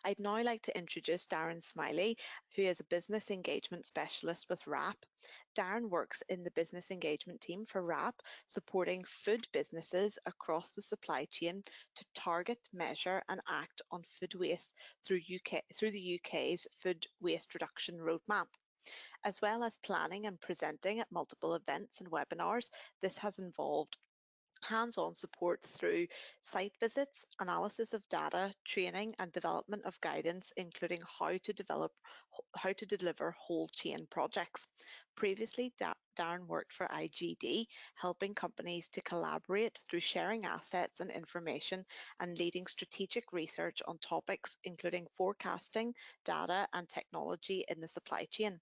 I'd now like to introduce Darren Smiley, who is a business engagement specialist with WRAP. Darren works in the business engagement team for WRAP, supporting food businesses across the supply chain to target, measure and act on food waste through the UK's Food Waste Reduction Roadmap. As well as planning and presenting at multiple events and webinars, this has involved hands-on support through site visits, analysis of data, training and development of guidance, including how to deliver whole chain projects. Previously, Darren worked for IGD, helping companies to collaborate through sharing assets and information and leading strategic research on topics including forecasting, data and technology in the supply chain.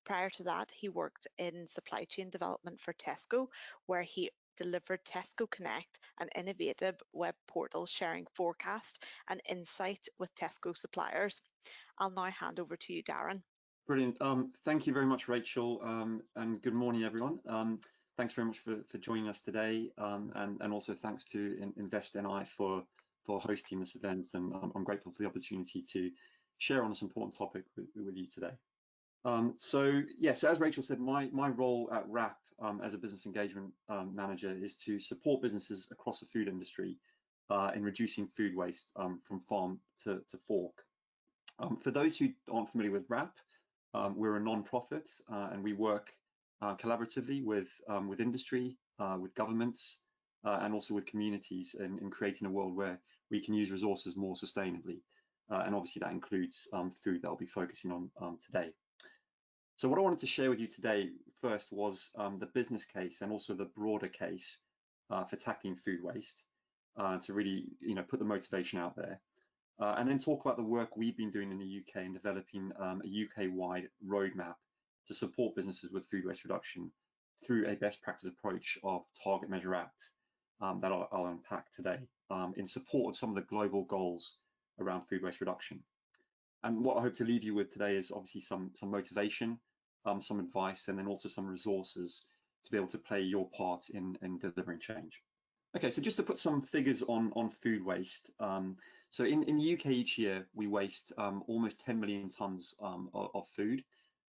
Prior to that, he worked in supply chain development for Tesco, where he delivered Tesco Connect, an innovative web portal sharing forecast and insight with Tesco suppliers. I'll now hand over to you, Darren. Brilliant. Thank you very much, Rachel, and good morning, everyone. Thanks very much for joining us today, and also thanks to InvestNI for hosting this event, and I'm grateful for the opportunity to share on this important topic with you today. So as Rachel said, my role at WRAP as a business engagement manager is to support businesses across the food industry in reducing food waste from farm to fork. For those who aren't familiar with WRAP, we're a non-profit and we work collaboratively with industry, with governments, and also with communities in creating a world where we can use resources more sustainably. And obviously that includes food that I'll be focusing on today. So what I wanted to share with you today first was the business case and also the broader case for tackling food waste, to really put the motivation out there, and then talk about the work we've been doing in the UK in developing a UK-wide roadmap to support businesses with food waste reduction through a best practice approach of Target, Measure, Act that I'll unpack today in support of some of the global goals around food waste reduction. And what I hope to leave you with today is obviously some motivation, some advice, and then also some resources to be able to play your part in delivering change. Okay, so just to put some figures on food waste. So in the UK each year, we waste almost 10 million tonnes of food,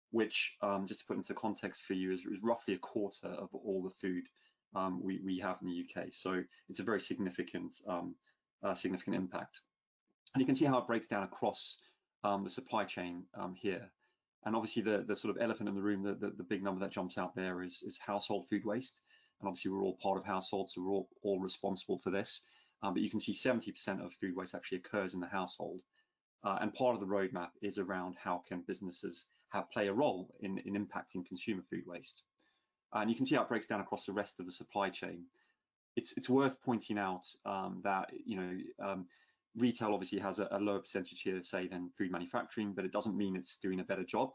which just to put into context for you is roughly a quarter of all the food we have in the UK. So it's a very significant impact. And you can see how it breaks down across the supply chain here. And obviously the sort of elephant in the room, the big number that jumps out there is household food waste. And obviously we're all part of households, so we're all responsible for this. But you can see 70% of food waste actually occurs in the household. And part of the roadmap is around how can businesses play a role in impacting consumer food waste. And you can see how it breaks down across the rest of the supply chain. It's worth pointing out that retail obviously has a lower percentage here, say, than food manufacturing, but it doesn't mean it's doing a better job.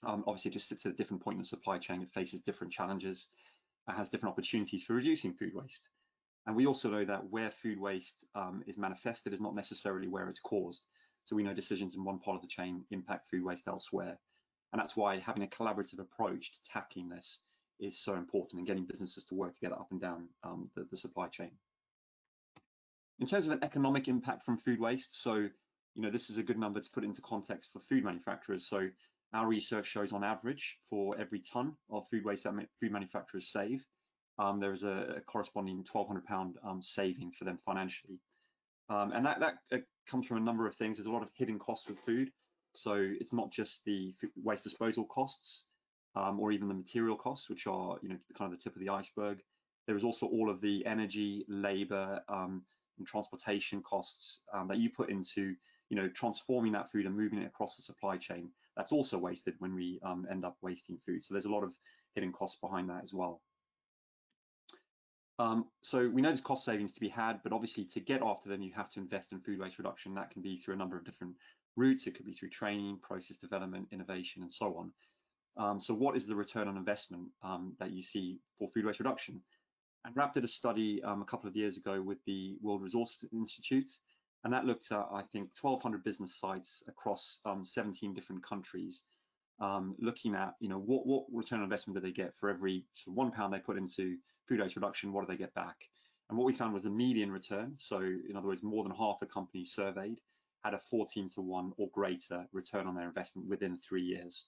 Obviously, it just sits at a different point in the supply chain. It faces different challenges. It has different opportunities for reducing food waste. And we also know that where food waste is manifested is not necessarily where it's caused. So we know decisions in one part of the chain impact food waste elsewhere. And that's why having a collaborative approach to tackling this is so important and getting businesses to work together up and down the supply chain. In terms of an economic impact from food waste, so this is a good number to put into context for food manufacturers. So our research shows on average for every tonne of food waste that food manufacturers save, there is a corresponding £1,200 saving for them financially. And that comes from a number of things. There's a lot of hidden costs with food. So it's not just the waste disposal costs or even the material costs, which are kind of the tip of the iceberg. There is also all of the energy, labour, and transportation costs that you put into transforming that food and moving it across the supply chain. That's also wasted when we end up wasting food. So there's a lot of hidden costs behind that as well. So we know there's cost savings to be had, but obviously to get after them, you have to invest in food waste reduction. That can be through a number of different routes. It could be through training, process development, innovation, and so on. So what is the return on investment that you see for food waste reduction? And WRAP did a study a couple of years ago with the World Resources Institute, and that looked at, I think, 1,200 business sites across 17 different countries, looking at, what return on investment do they get for every sort of £1 they put into food waste reduction, what do they get back? And what we found was a median return. So in other words, more than half the companies surveyed had a 14-to-1 or greater return on their investment within 3 years.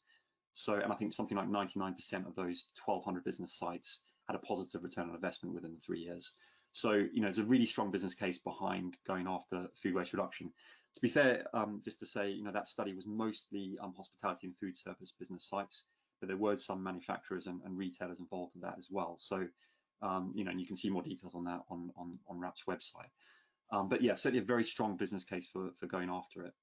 So, and I think something like 99% of those 1,200 business sites had a positive return on investment within 3 years. So, you know, it's a really strong business case behind going after food waste reduction. To be fair, just to say, you know, that study was mostly hospitality and food service business sites, but there were some manufacturers and retailers involved in that as well. So, you know, and you can see more details on that on WRAP's website. But yeah, certainly a very strong business case for going after it.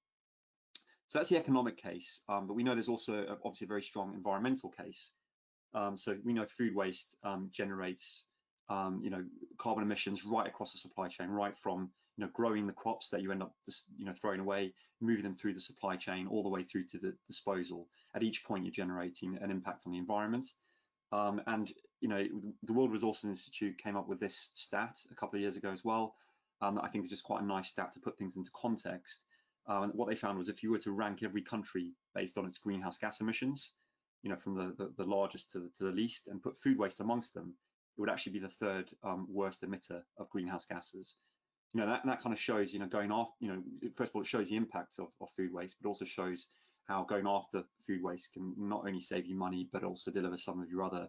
So that's the economic case, but we know there's also obviously a very strong environmental case. So we know food waste generates you know, carbon emissions right across the supply chain, right from, you know, growing the crops that you end up just, you know, throwing away, moving them through the supply chain all the way through to the disposal. At each point, you're generating an impact on the environment. And you know, the World Resources Institute came up with this stat a couple of years ago as well. That I think is just quite a nice stat to put things into context. And what they found was if you were to rank every country based on its greenhouse gas emissions, you know, from the largest to the least, and put food waste amongst them, it would actually be the third worst emitter of greenhouse gases. You know, that kind of shows, you know, going off, you know, first of all, it shows the impacts of food waste, but also shows how going after food waste can not only save you money, but also deliver some of your other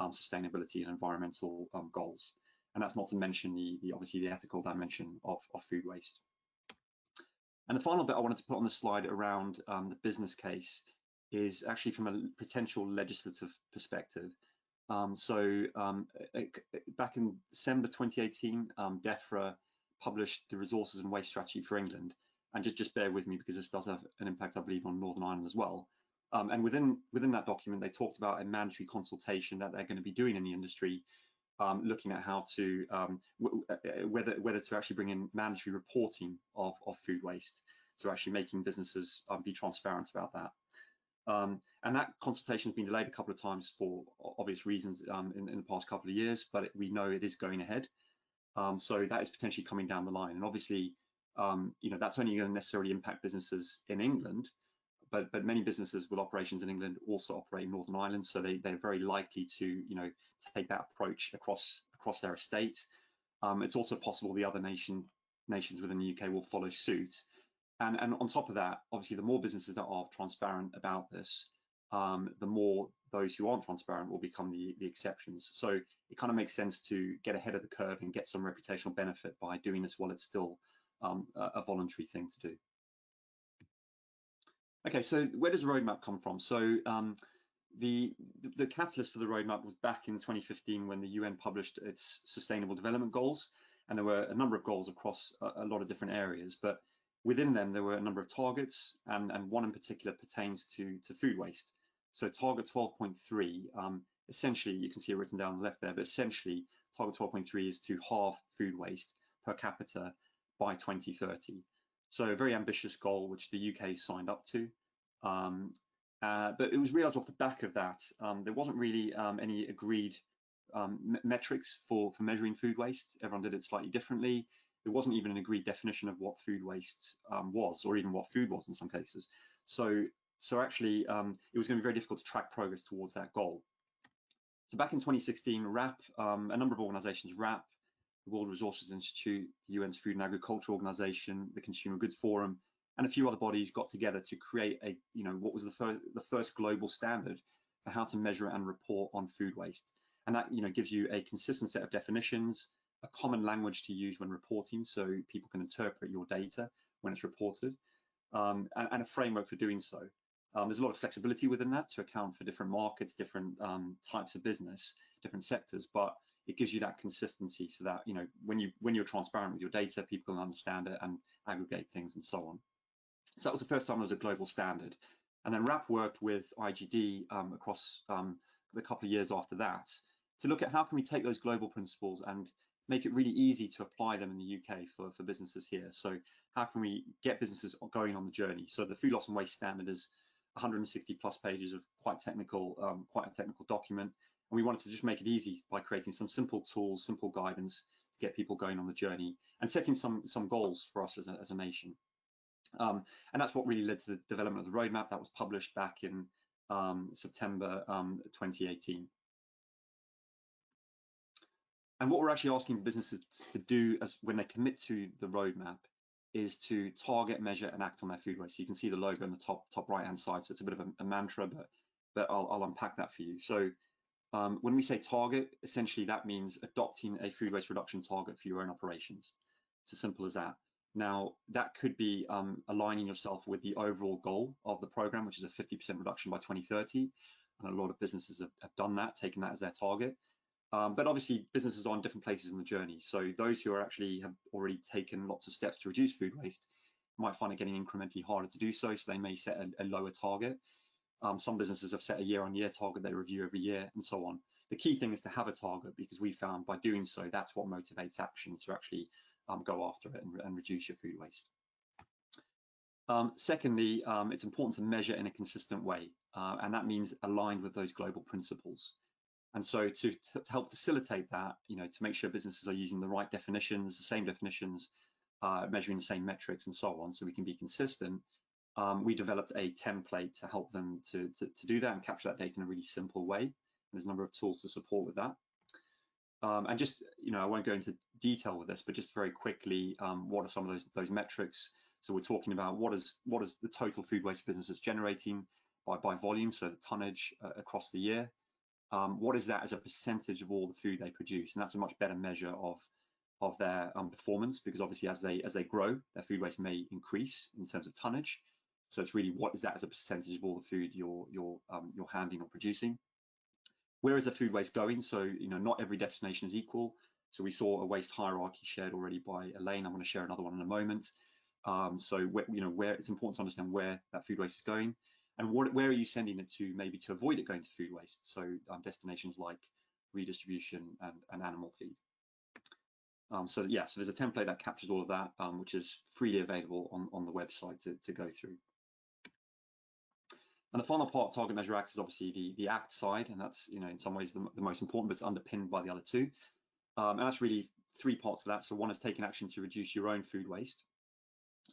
sustainability and environmental goals. And that's not to mention the obviously the ethical dimension of food waste. And the final bit I wanted to put on the slide around the business case is actually from a potential legislative perspective. Back in December 2018, DEFRA published the Resources and Waste Strategy for England. And just bear with me because this does have an impact, I believe, on Northern Ireland as well. And within that document, they talked about a mandatory consultation that they're going to be doing in the industry, looking at how to whether to actually bring in mandatory reporting of food waste, so actually making businesses be transparent about that. And that consultation has been delayed a couple of times for obvious reasons in the past couple of years, but we know it is going ahead. So that is potentially coming down the line, and obviously, you know, that's only going to necessarily impact businesses in England, but many businesses with operations in England also operate in Northern Ireland, so they're very likely to, you know, take that approach across their estate. It's also possible the other nations within the UK will follow suit. And on top of that, obviously, the more businesses that are transparent about this, the more those who aren't transparent will become the exceptions. So it kind of makes sense to get ahead of the curve and get some reputational benefit by doing this while it's still a voluntary thing to do. Okay, so where does the roadmap come from? So the catalyst for the roadmap was back in 2015 when the UN published its Sustainable Development Goals, and there were a number of goals across a lot of different areas, but within them there were a number of targets, and one in particular pertains to food waste. So target 12.3, essentially, you can see it written down on the left there, but essentially target 12.3 is to halve food waste per capita by 2030. So a very ambitious goal, which the UK signed up to. But it was realized off the back of that, there wasn't really any agreed metrics for measuring food waste. Everyone did it slightly differently. There wasn't even an agreed definition of what food waste was, or even what food was in some cases. So actually, it was going to be very difficult to track progress towards that goal. So back in 2016, WRAP, a number of organizations, WRAP, the World Resources Institute, the UN's Food and Agriculture Organization, the Consumer Goods Forum, and a few other bodies got together to create a, you know, what was the first global standard for how to measure and report on food waste. And that, you know, gives you a consistent set of definitions, a common language to use when reporting, so people can interpret your data when it's reported, and a framework for doing so. There's a lot of flexibility within that to account for different markets, different types of business, different sectors, but it gives you that consistency so that, you know, when you're transparent with your data, people can understand it and aggregate things and so on. So that was the first time there was a global standard. And then WRAP worked with IGD across the couple of years after that to look at how can we take those global principles and make it really easy to apply them in the UK for businesses here. So how can we get businesses going on the journey? So the food loss and waste standard is 160 plus pages of quite a technical document. And we wanted to just make it easy by creating some simple tools, simple guidance to get people going on the journey and setting some goals for us as a nation. And that's what really led to the development of the roadmap that was published back in September 2018. And what we're actually asking businesses to do when they commit to the roadmap is to target, measure, and act on their food waste. So you can see the logo on the top right-hand side. So it's a bit of a mantra, but I'll unpack that for you. So when we say target, essentially that means adopting a food waste reduction target for your own operations. It's as simple as that. Now, that could be aligning yourself with the overall goal of the program, which is a 50% reduction by 2030. And a lot of businesses have done that, taken that as their target. But obviously, businesses are on different places in the journey. So those who are actually have already taken lots of steps to reduce food waste might find it getting incrementally harder to do so. So they may set a lower target. Some businesses have set a year-on-year target they review every year, and so on. The key thing is to have a target, because we found by doing so, that's what motivates action to actually go after it and reduce your food waste. Secondly, it's important to measure in a consistent way, and that means aligned with those global principles. And so to help facilitate that, to make sure businesses are using the right definitions, the same definitions, measuring the same metrics and so on, so we can be consistent, we developed a template to help them to do that and capture that data in a really simple way. And there's a number of tools to support with that. And just, I won't go into detail with this, but just very quickly, what are some of those metrics? So we're talking about what is the total food waste businesses generating by volume, so the tonnage across the year. What is that as a percentage of all the food they produce? And that's a much better measure of their performance, because obviously as they grow, their food waste may increase in terms of tonnage. So it's really, what is that as a percentage of all the food you're handling or producing? Where is the food waste going? So not every destination is equal. So we saw a waste hierarchy shared already by Elaine. I'm going to share another one in a moment. So where it's important to understand where that food waste is going, and where are you sending it to, maybe to avoid it going to food waste. So destinations like redistribution and animal feed. So there's a template that captures all of that, which is freely available on the website to go through. And the final part, target, measure, act, is obviously the act side, and that's in some ways the most important, but it's underpinned by the other two. And that's really three parts of that. So one is taking action to reduce your own food waste,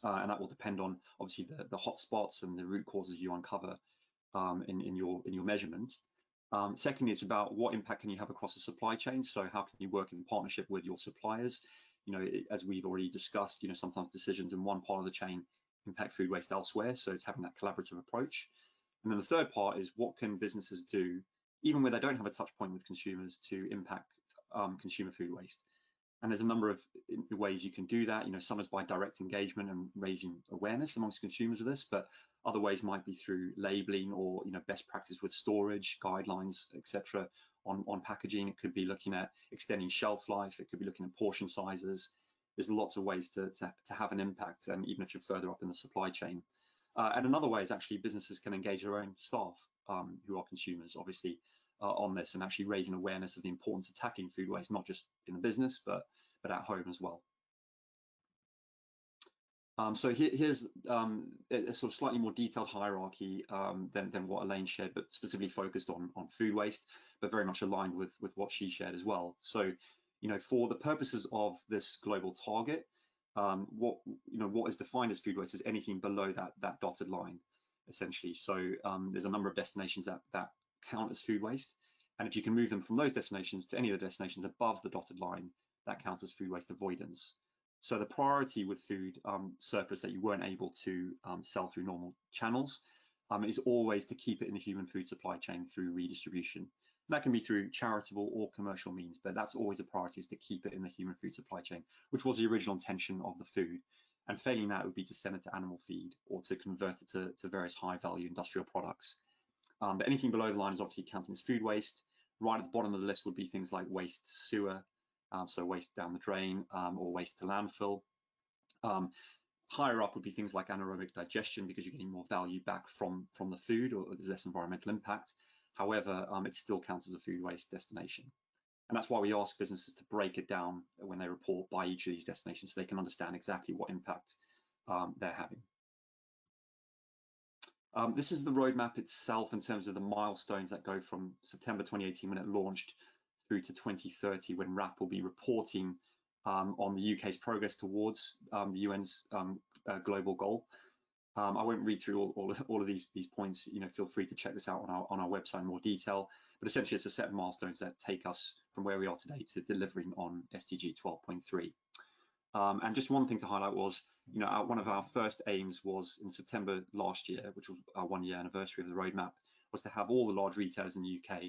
and that will depend on obviously the hotspots and the root causes you uncover in your measurement. Secondly, it's about what impact can you have across the supply chain. So how can you work in partnership with your suppliers? As we've already discussed, sometimes decisions in one part of the chain impact food waste elsewhere. So it's having that collaborative approach. And then the third part is, what can businesses do, even where they don't have a touch point with consumers, to impact consumer food waste? And there's a number of ways you can do that. Some is by direct engagement and raising awareness amongst consumers of this, but other ways might be through labeling or best practice with storage guidelines, etc. on packaging. It could be looking at extending shelf life. It could be looking at portion sizes. There's lots of ways to have an impact, even if you're further up in the supply chain. And another way is actually businesses can engage their own staff who are consumers, obviously, on this, and actually raising awareness of the importance of tackling food waste, not just in the business, but at home as well. So here's a sort of slightly more detailed hierarchy than what Elaine shared, but specifically focused on food waste, but very much aligned with what she shared as well. So, for the purposes of this global target, what is defined as food waste is anything below that dotted line, essentially. So there's a number of destinations that count as food waste, and if you can move them from those destinations to any of the destinations above the dotted line, that counts as food waste avoidance. So the priority with food surplus that you weren't able to sell through normal channels is always to keep it in the human food supply chain through redistribution. And that can be through charitable or commercial means, but that's always a priority, is to keep it in the human food supply chain, which was the original intention of the food. And failing that would be to send it to animal feed or to convert it to various high-value industrial products. But anything below the line is obviously counting as food waste. Right at the bottom of the list would be things like waste to sewer, so waste down the drain, or waste to landfill. Higher up would be things like anaerobic digestion, because you're getting more value back from the food, or there's less environmental impact. However, it still counts as a food waste destination. And that's why we ask businesses to break it down when they report by each of these destinations, so they can understand exactly what impact they're having. This is the roadmap itself in terms of the milestones that go from September 2018 when it launched through to 2030, when WRAP will be reporting on the UK's progress towards the UN's global goal. I won't read through all of these points. Feel free to check this out on our website in more detail. But essentially, it's a set of milestones that take us from where we are today to delivering on SDG 12.3. And just one thing to highlight was one of our first aims was in September last year, which was our 1-year anniversary of the roadmap, was to have all the large retailers in the UK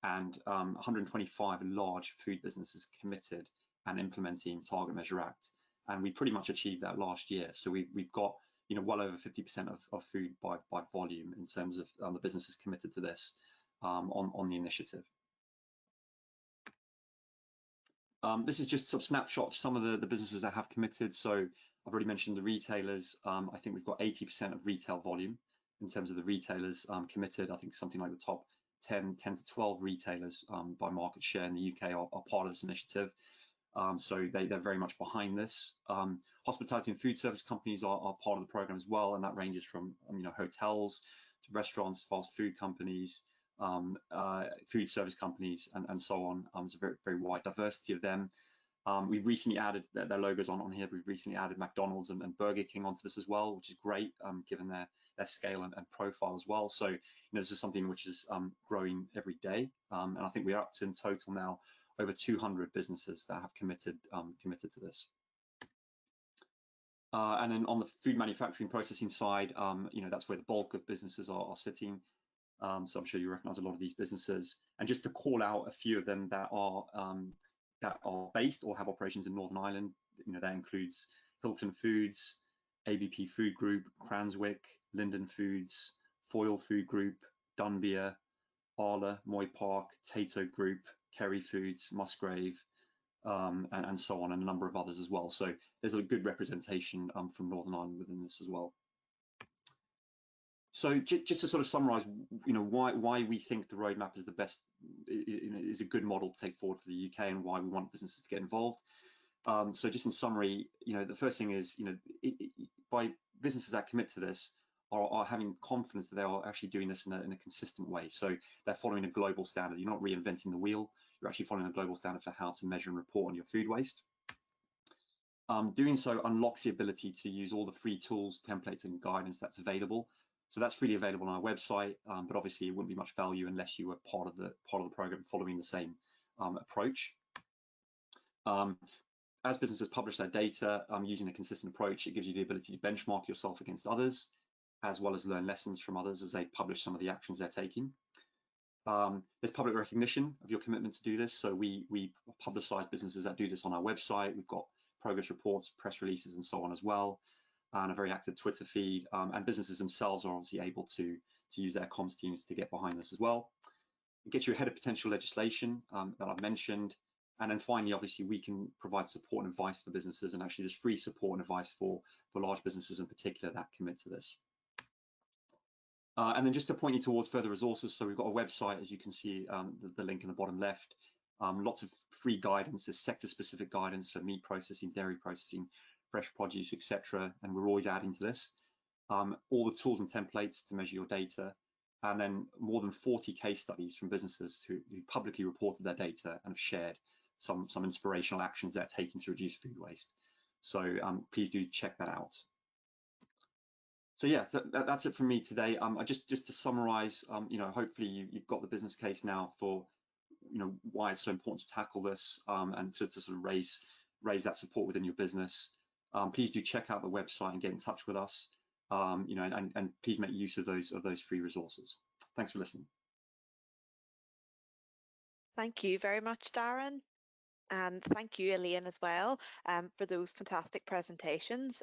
and 125 large food businesses committed and implementing Target Measure Act. And we pretty much achieved that last year. So we've got well over 50% of food by volume in terms of the businesses committed to this on the initiative. This is just a snapshot of some of the businesses that have committed. So I've already mentioned the retailers. I think we've got 80% of retail volume in terms of the retailers committed. I think something like the top 10 to 12 retailers by market share in the UK are part of this initiative. So they're very much behind this. Hospitality and food service companies are part of the program as well, and that ranges from hotels to restaurants, fast food companies, food service companies, and so on. It's a very, very wide diversity of them. We've recently added their logos on here. We've recently added McDonald's and Burger King onto this as well, which is great, given their scale and profile as well. So this is something which is growing every day, and I think we're up to in total now over 200 businesses that have committed to this. And then on the food manufacturing processing side, that's where the bulk of businesses are sitting. So I'm sure you recognize a lot of these businesses. And just to call out a few of them that are based or have operations in Northern Ireland, that includes Hilton Foods, ABP Food Group, Cranswick, Linden Foods, Foyle Food Group, Dunbeer, Arla, Moy Park, Tato Group, Kerry Foods, Musgrave, and so on, and a number of others as well. So there's a good representation from Northern Ireland within this as well. So just to sort of summarize, why we think the roadmap is the best, is a good model to take forward for the UK, and why we want businesses to get involved. So just in summary, the first thing is, by businesses that commit to this are having confidence that they are actually doing this in a consistent way. So they're following a global standard. You're not reinventing the wheel. You're actually following a global standard for how to measure and report on your food waste. Doing so unlocks the ability to use all the free tools, templates, and guidance that's available. So that's freely available on our website, but obviously it wouldn't be much value unless you were part of the program following the same approach. As businesses publish their data using a consistent approach, it gives you the ability to benchmark yourself against others, as well as learn lessons from others as they publish some of the actions they're taking. There's public recognition of your commitment to do this. So we publicize businesses that do this on our website. We've got progress reports, press releases, and so on as well, and a very active Twitter feed. And businesses themselves are obviously able to use their comms teams to get behind this as well. It gets you ahead of potential legislation that I've mentioned. And then finally, obviously, we can provide support and advice for businesses, and actually there's free support and advice for large businesses in particular that commit to this. And then just to point you towards further resources, so we've got a website, as you can see, the link in the bottom left. Lots of free guidance, there's sector-specific guidance, so meat processing, dairy processing, fresh produce, etc. And we're always adding to this. All the tools and templates to measure your data, and then more than 40 case studies from businesses who publicly reported their data and have shared some inspirational actions they're taking to reduce food waste. So please do check that out. So yeah, that's it from me today. Just to summarize, hopefully you've got the business case now for why it's so important to tackle this and to sort of raise that support within your business. Please do check out the website and get in touch with us. And please make use of those free resources. Thanks for listening. Thank you very much, Darren. And thank you, Elaine, as well, for those fantastic presentations.